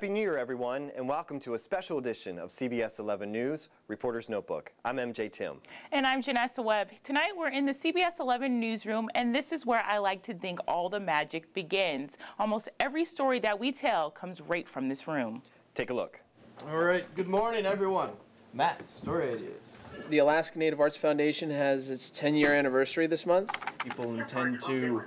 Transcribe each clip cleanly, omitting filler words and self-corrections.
Happy New Year, everyone, and welcome to a special edition of CBS 11 News, Reporter's Notebook. I'm MJ Tim. And I'm Janessa Webb. Tonight we're in the CBS 11 newsroom, and this is where I like to think all the magic begins. Almost every story that we tell comes right from this room. Take a look. All right, good morning, everyone. Matt, story ideas. The Alaska Native Arts Foundation has its 10-year anniversary this month. People intend to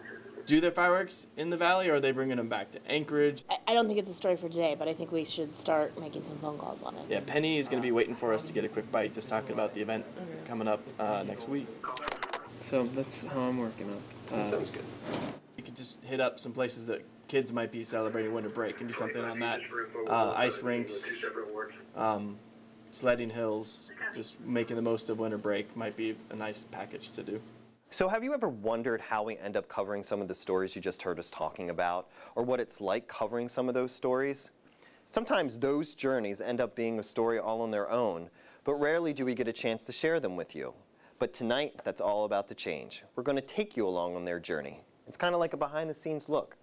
do their fireworks in the valley, or are they bringing them back to Anchorage? I don't think it's a story for today, but I think we should start making some phone calls on it. Yeah, Penny is going to be waiting for us to get a quick bite, just talking about the event coming up next week. So that's how I'm working up. That sounds good. You could just hit up some places that kids might be celebrating winter break and do something on that. Ice rinks, sledding hills, just making the most of winter break might be a nice package to do. So have you ever wondered how we end up covering some of the stories you just heard us talking about, or what it's like covering some of those stories? Sometimes those journeys end up being a story all on their own, but rarely do we get a chance to share them with you. But tonight, that's all about to change. We're going to take you along on their journey. It's kind of like a behind-the-scenes look.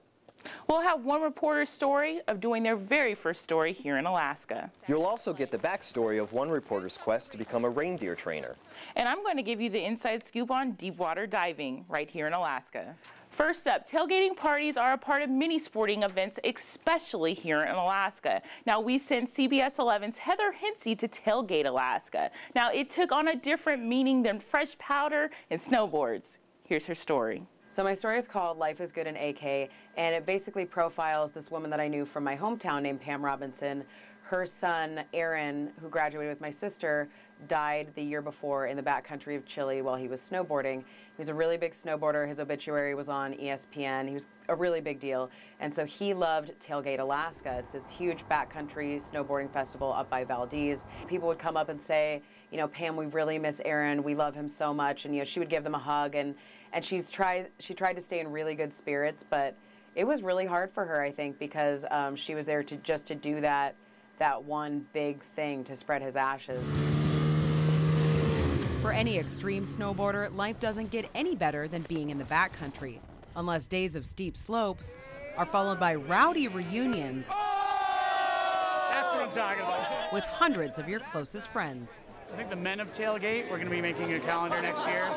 We'll have one reporter's story of doing their very first story here in Alaska. You'll also get the backstory of one reporter's quest to become a reindeer trainer. And I'm going to give you the inside scoop on deep water diving right here in Alaska. First up, tailgating parties are a part of many sporting events, especially here in Alaska. Now, we sent CBS 11's Heather Hinsey to Tailgate Alaska. Now, it took on a different meaning than fresh powder and snowboards. Here's her story. So my story is called Life is Good in AK, and it basically profiles this woman that I knew from my hometown named Pam Robinson. Her son, Aaron, who graduated with my sister, died the year before in the backcountry of Chile while he was snowboarding. He was a really big snowboarder. His obituary was on ESPN. He was a really big deal. And so he loved Tailgate Alaska. It's this huge backcountry snowboarding festival up by Valdez. People would come up and say, you know, Pam, we really miss Aaron. We love him so much. And, you know, she would give them a hug. And she tried to stay in really good spirits, but it was really hard for her, I think, because she was there to do that one big thing, to spread his ashes. For any extreme snowboarder, life doesn't get any better than being in the backcountry, unless days of steep slopes are followed by rowdy reunions. That's what I'm talking about. With hundreds of your closest friends. I think the men of Tailgate, we're going to be making a calendar next year,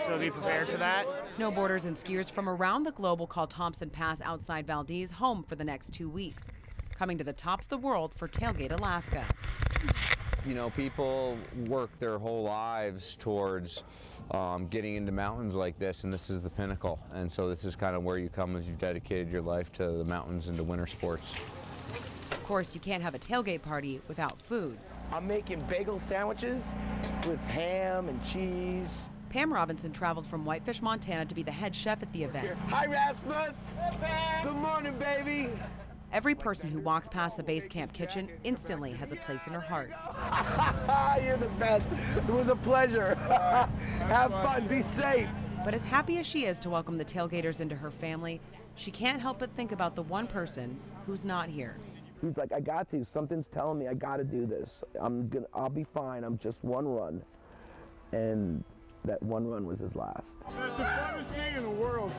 so be prepared for that. Snowboarders and skiers from around the globe will call Thompson Pass outside Valdez home for the next 2 weeks, coming to the top of the world for Tailgate Alaska. You know, people work their whole lives towards getting into mountains like this, and this is the pinnacle. And so this is kind of where you come as you've dedicated your life to the mountains and to winter sports. Of course, you can't have a tailgate party without food. I'm making bagel sandwiches with ham and cheese. Pam Robinson traveled from Whitefish, Montana to be the head chef at the event. Hi, Rasmus. Hey, Pam. Good morning, baby. Every person who walks past the base camp kitchen instantly has a place in her heart. You're the best. It was a pleasure. Have fun. Be safe. But as happy as she is to welcome the tailgaters into her family, she can't help but think about the one person who's not here. He's like, I got to. Something's telling me I got to do this. I'll be fine. I'm just one run. And that one run was his last. It's the funnest thing in the world.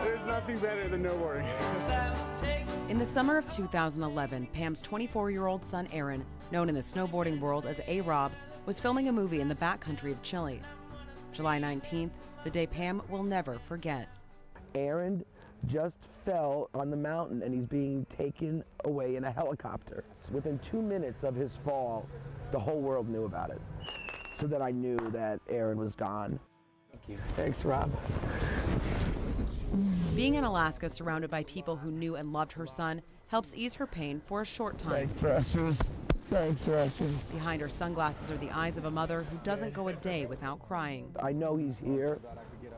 There's nothing better than snowboarding. In the summer of 2011, Pam's 24-year-old son, Aaron, known in the snowboarding world as A-Rob, was filming a movie in the backcountry of Chile. July 19th, the day Pam will never forget. Aaron just fell on the mountain and he's being taken away in a helicopter. Within 2 minutes of his fall, the whole world knew about it. So that I knew that Aaron was gone. Thank you. Thanks, Rob. Being in Alaska surrounded by people who knew and loved her son helps ease her pain for a short time. Thanks, Rasmus. Thanks, Rasmus. Behind her sunglasses are the eyes of a mother who doesn't go a day without crying. I know he's here,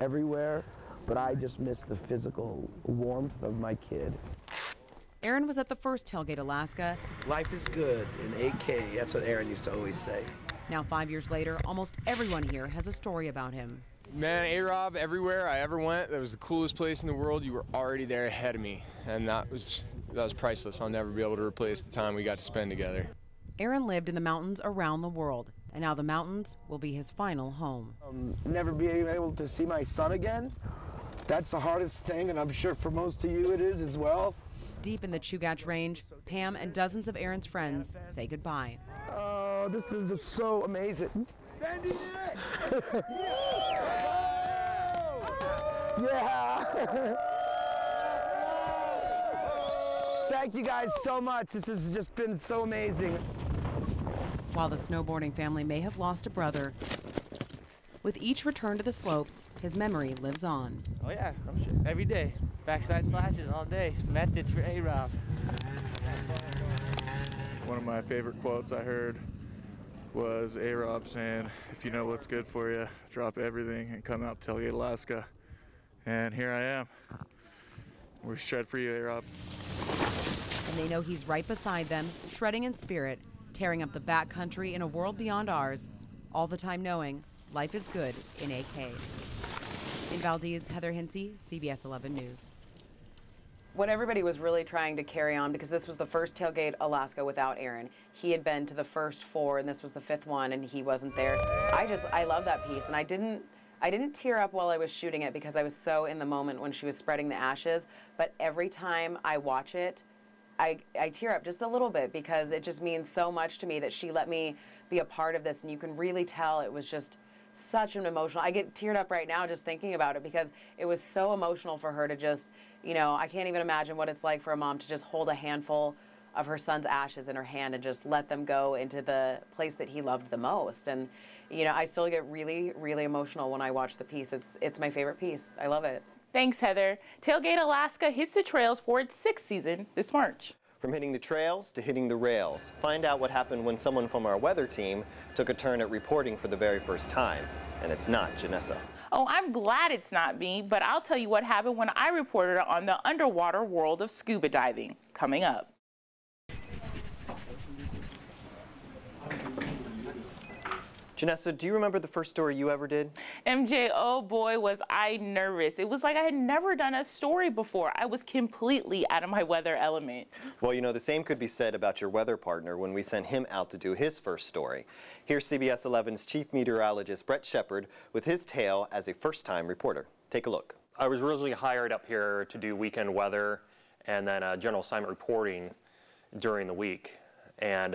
everywhere, but I just miss the physical warmth of my kid. Aaron was at the first Tailgate Alaska. Life is good in AK. That's what Aaron used to always say. Now 5 years later, almost everyone here has a story about him. Man, A-Rob, everywhere I ever went, that was the coolest place in the world. You were already there ahead of me, and that was priceless. I'll never be able to replace the time we got to spend together. Aaron lived in the mountains around the world, and now the mountains will be his final home. Never being able to see my son again, that's the hardest thing, and I'm sure for most of you it is as well. Deep in the Chugach Range, Pam and dozens of Aaron's friends say goodbye. Oh, this is so amazing. Yeah. Thank you guys so much. This has just been so amazing. While the snowboarding family may have lost a brother, with each return to the slopes, his memory lives on. Oh yeah, I'm sure. Every day. Backside slashes all day. Methods for A-Rob. One of my favorite quotes I heard was A-Rob saying, "If you know what's good for you, drop everything and come out to Tailgate, Alaska." And here I am. We're shred for you, A-Rob. And they know he's right beside them, shredding in spirit, tearing up the backcountry in a world beyond ours, all the time knowing life is good in AK. In Valdez, Heather Hinsey, CBS 11 News. What everybody was really trying to carry on, because this was the first Tailgate Alaska without Aaron. He had been to the first 4, and this was the 5th one, and he wasn't there. I love that piece, and I didn't tear up while I was shooting it because I was so in the moment when she was spreading the ashes, but every time I watch it, I tear up just a little bit because it just means so much to me that she let me be a part of this, and you can really tell it was just such an emotional. I get teared up right now just thinking about it because it was so emotional for her to just, you know, I can't even imagine what it's like for a mom to just hold a handful of her son's ashes in her hand and just let them go into the place that he loved the most. And, you know, I still get really, really emotional when I watch the piece. It's my favorite piece. I love it. Thanks, Heather. Tailgate Alaska hits the trails for its 6th season this March. From hitting the trails to hitting the rails, find out what happened when someone from our weather team took a turn at reporting for the very first time. And it's not Janessa. Oh, I'm glad it's not me, but I'll tell you what happened when I reported on the underwater world of scuba diving. Coming up. Janessa, do you remember the first story you ever did? MJ, oh boy, was I nervous. It was like I had never done a story before. I was completely out of my weather element. Well, you know, the same could be said about your weather partner when we sent him out to do his first story. Here's CBS 11's chief meteorologist, Brett Shepard, with his tale as a first-time reporter. Take a look. I was originally hired up here to do weekend weather and then general assignment reporting during the week. And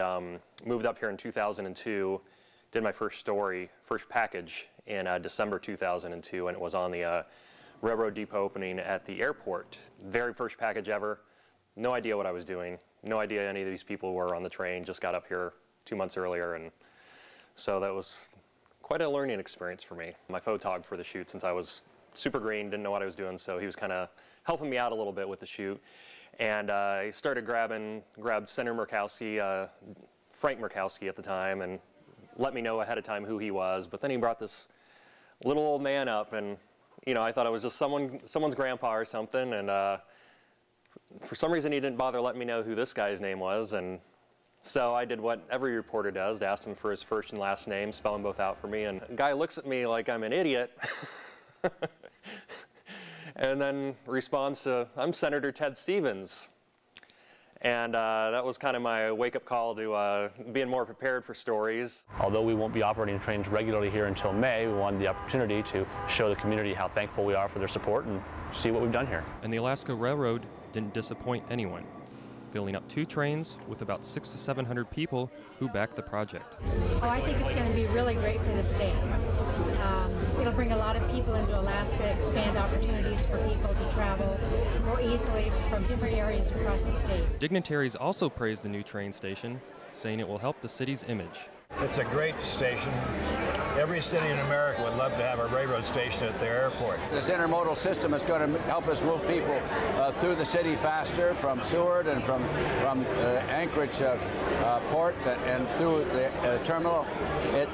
moved up here in 2002. Did my first story, first package in December 2002, and it was on the railroad depot opening at the airport. Very first package ever. No idea what I was doing. No idea any of these people were on the train. Just got up here 2 months earlier, and so that was quite a learning experience for me. My photog for the shoot, since I was super green, didn't know what I was doing, so he was kind of helping me out a little bit with the shoot. And I started grabbed Senator Murkowski, Frank Murkowski at the time, and let me know ahead of time who he was. But then he brought this little old man up, and you know, I thought it was just someone's grandpa or something. And for some reason, he didn't bother letting me know who this guy's name was. And so I did what every reporter does: to ask him for his first and last name, spell them both out for me. And the guy looks at me like I'm an idiot, and then responds to, "I'm Senator Ted Stevens." And that was kind of my wake-up call to being more prepared for stories. Although we won't be operating trains regularly here until May, we wanted the opportunity to show the community how thankful we are for their support and see what we've done here. And the Alaska Railroad didn't disappoint anyone, filling up 2 trains with about 600 to 700 people who backed the project. Oh, I think it's going to be really great for the state. It'll bring a lot of people into Alaska, expand opportunities for people to travel more easily from different areas across the state. Dignitaries also praised the new train station, saying it will help the city's image. It's a great station. Every city in America would love to have a railroad station at their airport. This intermodal system is going to help us move people through the city faster from Seward and from Anchorage port and through the terminal.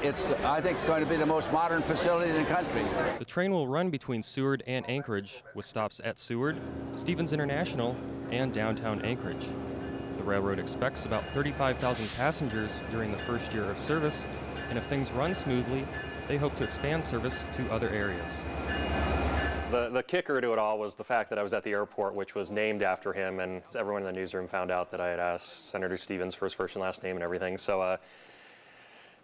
It's, I think, going to be the most modern facility in the country. The train will run between Seward and Anchorage, with stops at Seward, Stevens International, and downtown Anchorage. The railroad expects about 35,000 passengers during the first year of service, and if things run smoothly, they hope to expand service to other areas. The kicker to it all was the fact that I was at the airport, which was named after him, and everyone in the newsroom found out that I had asked Senator Stevens for his first and last name and everything. So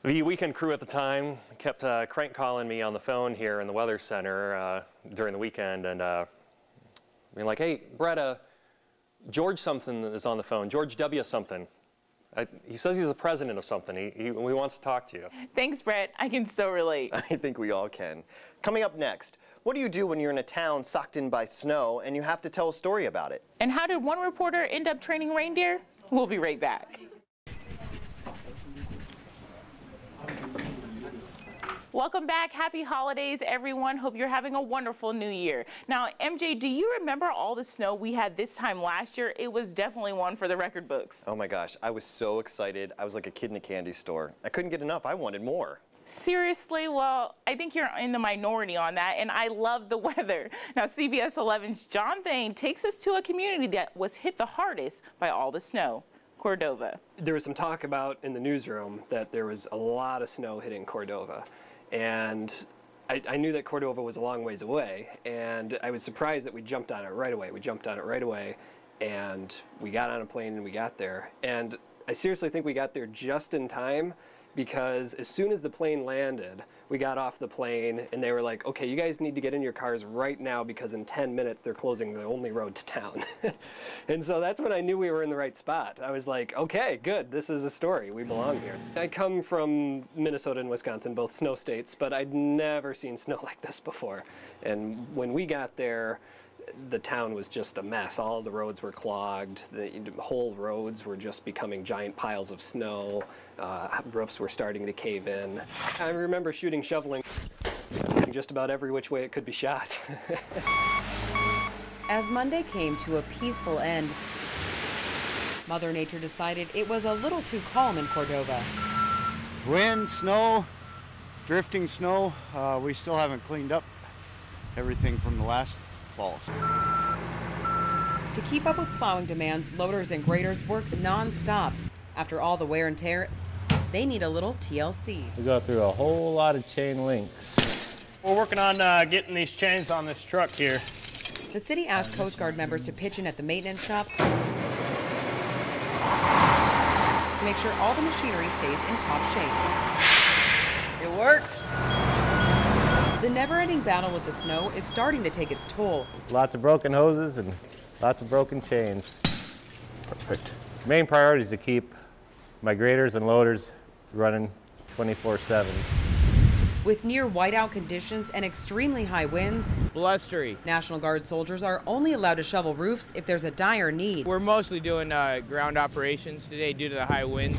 the weekend crew at the time kept crank calling me on the phone here in the Weather Center during the weekend and being like, "Hey, Brett, George something is on the phone. George W. something. He says he's the president of something. He wants to talk to you. Thanks, Brett. I can so relate. I think we all can. Coming up next, what do you do when you're in a town socked in by snow and you have to tell a story about it? And how did one reporter end up training reindeer? We'll be right back. Welcome back. Happy holidays, everyone. Hope you're having a wonderful new year. Now, MJ, do you remember all the snow we had this time last year? It was definitely one for the record books. Oh my gosh, I was so excited. I was like a kid in a candy store. I couldn't get enough. I wanted more. Seriously? Well, I think you're in the minority on that, and I love the weather. Now, CBS 11's John Thane takes us to a community that was hit the hardest by all the snow, Cordova. There was some talk about in the newsroom that there was a lot of snow hitting Cordova. And I knew that Cordova was a long ways away, and I was surprised that we jumped on it right away. We jumped on it right away, and we got on a plane and we got there. And I seriously think we got there just in time, because as soon as the plane landed, we got off the plane and they were like, okay, you guys need to get in your cars right now because in 10 minutes they're closing the only road to town. And so that's when I knew we were in the right spot. I was like, okay, good, this is a story, we belong here. I come from Minnesota and Wisconsin, both snow states, but I'd never seen snow like this before. And when we got there, the town was just a mess. All the roads were clogged. The whole roads were just becoming giant piles of snow. Roofs were starting to cave in. I remember shoveling just about every which way it could be shot. As Monday came to a peaceful end, Mother Nature decided it was a little too calm in Cordova. Wind, snow, drifting snow. We still haven't cleaned up everything from the last falls. To keep up with plowing demands, loaders and graders work non-stop. After all the wear and tear, they need a little TLC. We go through a whole lot of chain links. We're working on getting these chains on this truck here. The city asked Coast Guard members to pitch in at the maintenance shop to make sure all the machinery stays in top shape. It works. The never-ending battle with the snow is starting to take its toll. Lots of broken hoses and lots of broken chains. Perfect. Main priority is to keep my graders and loaders running 24/7. With near whiteout conditions and extremely high winds, blustery. National Guard soldiers are only allowed to shovel roofs if there's a dire need. We're mostly doing ground operations today due to the high winds.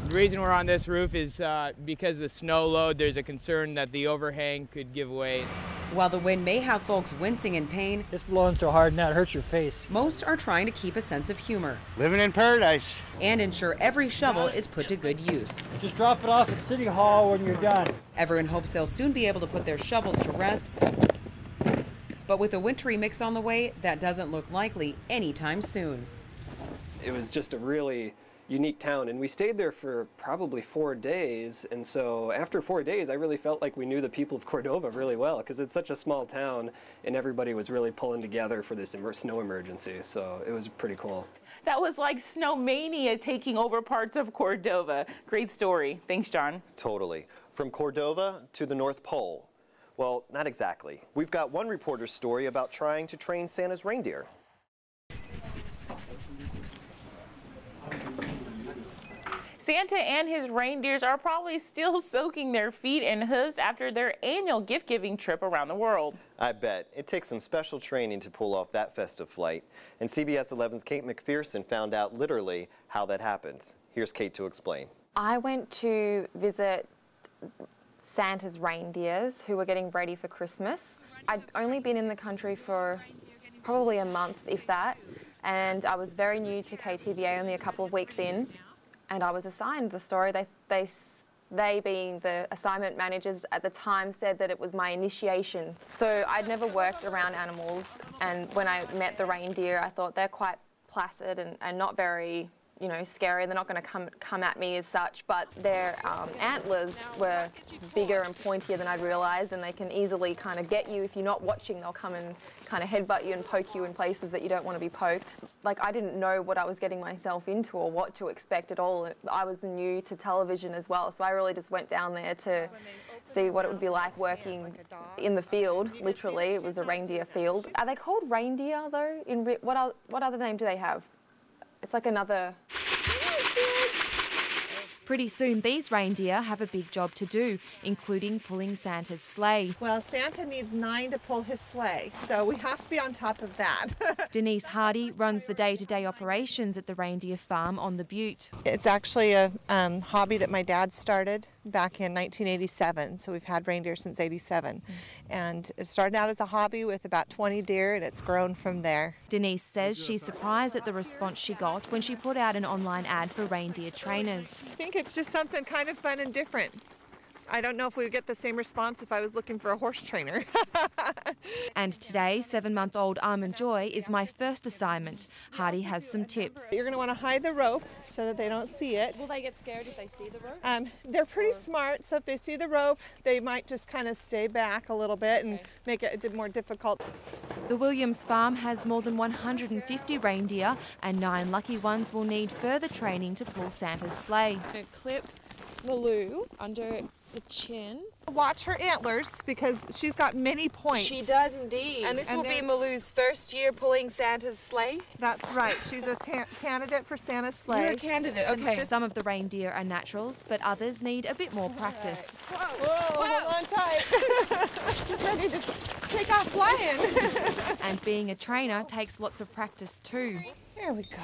The reason we're on this roof is because of the snow load. There's a concern that the overhang could give way. While the wind may have folks wincing in pain, it's blowing so hard now it hurts your face. Most are trying to keep a sense of humor. Living in paradise. And ensure every shovel is put to good use. Just drop it off at City Hall when you're done. Everyone hopes they'll soon be able to put their shovels to rest. But with a wintry mix on the way, that doesn't look likely anytime soon. It was just a really unique town, and we stayed there for probably 4 days, and so after 4 days I really felt like we knew the people of Cordova really well, because it's such a small town and everybody was really pulling together for this snow emergency, so it was pretty cool. That was like snowmania taking over parts of Cordova. Great story. Thanks, John. Totally. From Cordova to the North Pole. Well, not exactly. We've got one reporter's story about trying to train Santa's reindeer. Santa and his reindeers are probably still soaking their feet and hooves after their annual gift-giving trip around the world. I bet. It takes some special training to pull off that festive flight. And CBS 11's Kate McPherson found out literally how that happens. Here's Kate to explain. I went to visit Santa's reindeers who were getting ready for Christmas. I'd only been in the country for probably a month, if that, and I was very new to KTVA, only a couple of weeks in. And I was assigned the story. They being the assignment managers at the time, said that it was my initiation. So I'd never worked around animals, and when I met the reindeer, I thought they're quite placid and not very you know, scary. They're not going to come at me as such, but their antlers were bigger and pointier than I'd realised, and they can easily kind of get you. If you're not watching, they'll come and kind of headbutt you and poke you in places that you don't want to be poked. Like, I didn't know what I was getting myself into or what to expect at all. I was new to television as well, so I really just went down there to see what it would be like working in the field. Literally, it was a reindeer field. Are they called reindeer though? What other name do they have? It's like another... Pretty soon these reindeer have a big job to do, including pulling Santa's sleigh. Well, Santa needs 9 to pull his sleigh, so we have to be on top of that. Denise Hardy runs the day-to-day operations at the reindeer farm on the Butte. It's actually a hobby that my dad started back in 1987, so we've had reindeer since '87. And it started out as a hobby with about 20 deer, and it's grown from there. Denise says she's surprised at the response she got when she put out an online ad for reindeer trainers. I think it's just something kind of fun and different. I don't know if we would get the same response if I was looking for a horse trainer. And today, 7-month-old Almond Joy is my first assignment. Hardy has some tips. You're going to want to hide the rope so that they don't see it. Will they get scared if they see the rope? They're pretty smart, so if they see the rope, they might just kind of stay back a little bit and make it more difficult. The Williams farm has more than 150 reindeer, and 9 lucky ones will need further training to pull Santa's sleigh. Clip Malou under the chin. Watch her antlers because she's got many points. She does indeed. And this will be Malou's first year pulling Santa's sleigh? That's right. She's a candidate for Santa's sleigh. You're a candidate, okay. Some of the reindeer are naturals, but others need a bit more practice. Whoa, hold on tight. She's ready to take off flying. And being a trainer takes lots of practice too. Here we go.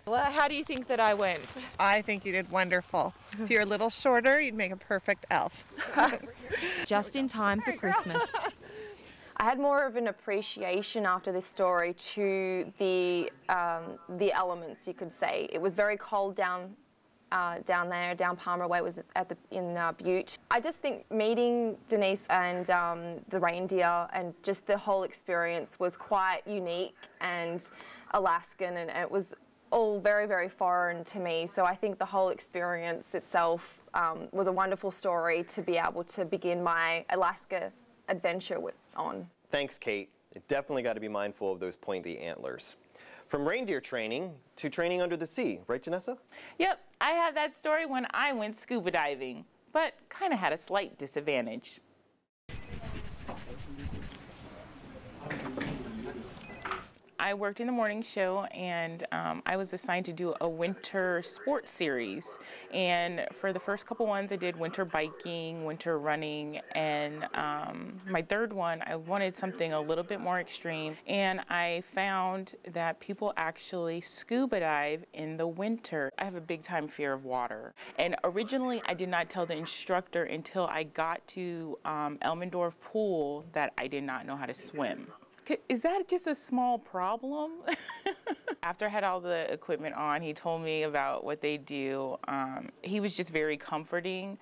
Well, how do you think that I went? I think you did wonderful. If you're a little shorter, you'd make a perfect elf. Just in time for Christmas. I had more of an appreciation after this story to the elements, you could say. It was very cold down there, down Palmer Way, was in Butte. I just think meeting Denise and the reindeer and just the whole experience was quite unique and Alaskan, and it was all very, very foreign to me. So I think the whole experience itself was a wonderful story to be able to begin my Alaska adventure on. Thanks, Kate. You definitely got to be mindful of those pointy antlers. From reindeer training to training under the sea, right, Janessa? Yep, I had that story when I went scuba diving, but kind of had a slight disadvantage. I worked in the morning show, and I was assigned to do a winter sports series. And for the first couple ones, I did winter biking, winter running, and my third one, I wanted something a little bit more extreme. And I found that people actually scuba dive in the winter. I have a big time fear of water. And originally, I did not tell the instructor until I got to Elmendorf Pool that I did not know how to swim. Is that just a small problem? After I had all the equipment on, he told me about what they do. He was just very comforting,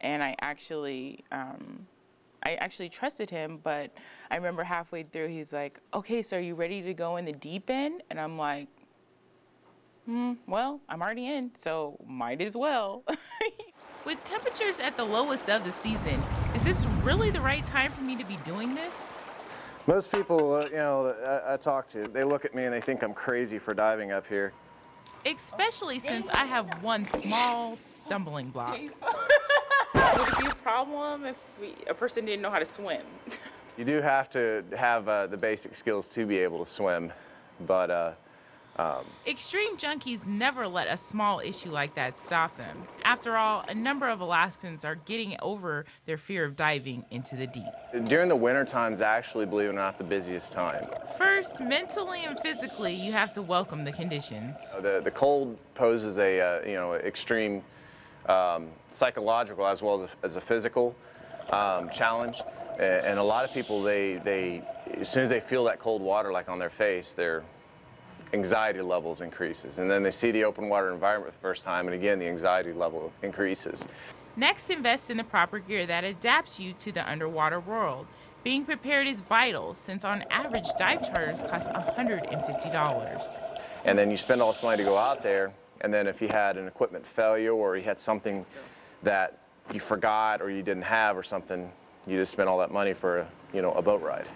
and I actually trusted him, but I remember halfway through, he's like, okay, so are you ready to go in the deep end? And I'm like, well, I'm already in, so might as well. With temperatures at the lowest of the season, is this really the right time for me to be doing this? Most people, you know, I talk to, they look at me and they think I'm crazy for diving up here. Especially since I have one small stumbling block. Would it be a problem if a person didn't know how to swim? You do have to have the basic skills to be able to swim, but Extreme junkies never let a small issue like that stop them. After all, a number of Alaskans are getting over their fear of diving into the deep. during the winter time is actually, believe it or not, the busiest time. First, mentally and physically, you have to welcome the conditions. The cold poses a extreme psychological as well as a physical challenge, and a lot of people they as soon as they feel that cold water like on their face, their anxiety levels increases, and then they see the open water environment for the first time, and again the anxiety level increases. Next, invest in the proper gear that adapts you to the underwater world. Being prepared is vital, since on average dive charters cost $150. And then you spend all this money to go out there, and then if you had an equipment failure or you had something that you forgot or you didn't have or something, you just spent all that money for a boat ride.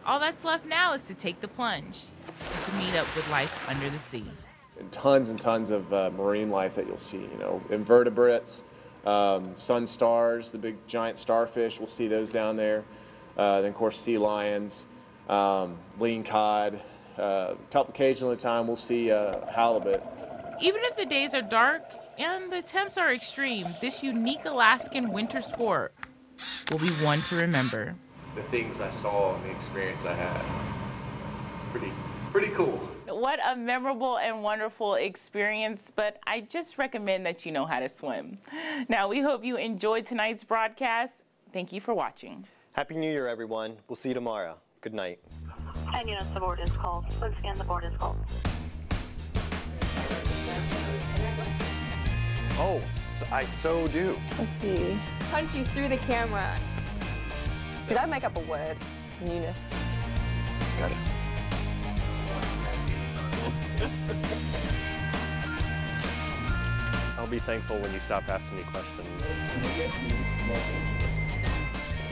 All that's left now is to take the plunge and to meet up with life under the sea. And tons of marine life that you'll see, invertebrates, sun stars, the big giant starfish, we'll see those down there. Then of course sea lions, lean cod, occasionally time we'll see halibut. Even if the days are dark and the temps are extreme, this unique Alaskan winter sport will be one to remember. The things I saw and the experience I had, it's pretty cool. What a memorable and wonderful experience, but I just recommend that you know how to swim. Now, we hope you enjoyed tonight's broadcast. Thank you for watching. Happy New Year, everyone. We'll see you tomorrow. Good night. And the board is called. Once again, the board is called. Oh, I so do. Let's see. Punch you through the camera. Did I make up a word? Newness. Got it. I'll be thankful when you stop asking me questions.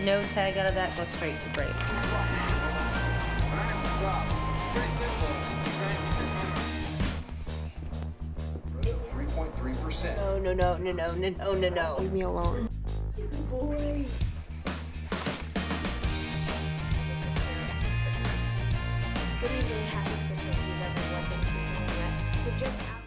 No tag out of that, go straight to break. 3.3%. No. Leave me alone. Good boy. Good evening, happy Christmas. We love you. Welcome to the